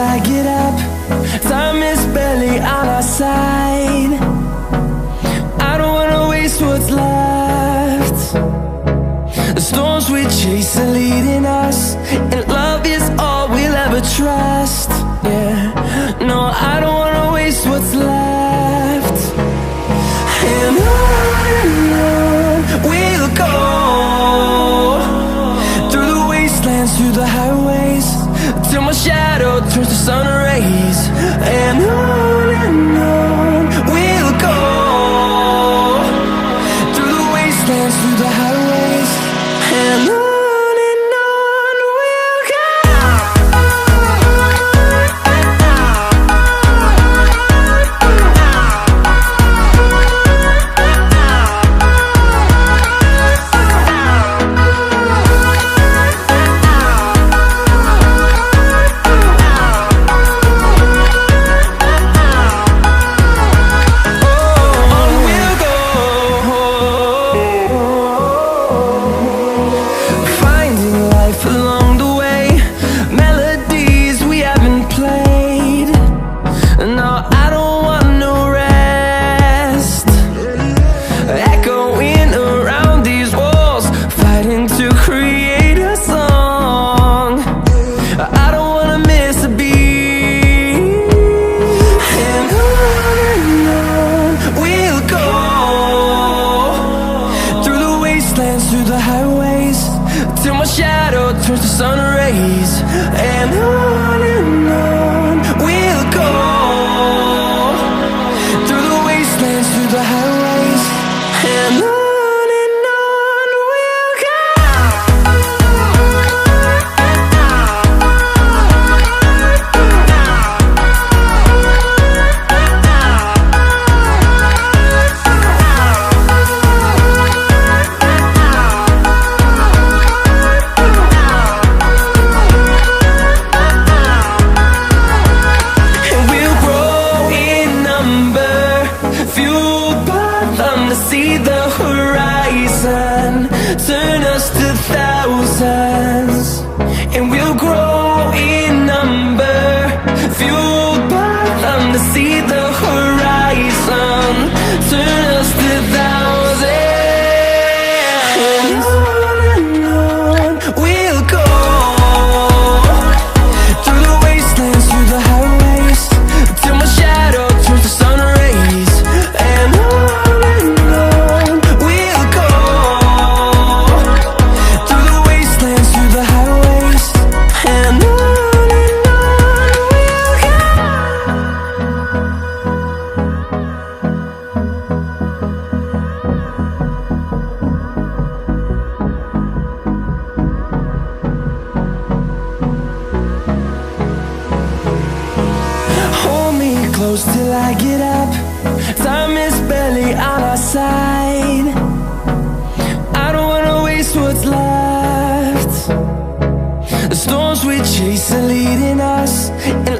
I get up. Time is barely on our side. I don't wanna waste what's left. The storms we chase are leading us, and love is all we'll ever trust. Yeah, no, I don't wanna waste what's left. And on we'll go, through the wastelands, through the highways, till my shadow turns to sun rays. And on we'll go, through the wastelands, through the highways, and on we'll go. Through the highways, till my shadow turns to sun rays. And on we'll go, through the wastelands, through the highways, and on we'll go. See the horizon, turn us to thousands, and we'll grow in number, fueled by them. To see the horizon, turn us to thousands, and on we'll go, through the wastelands, through the highways, till my shadow turns to sun rays. And on close till I get up. Time is barely on our side. I don't wanna waste what's left. The storms we chase are leading us, and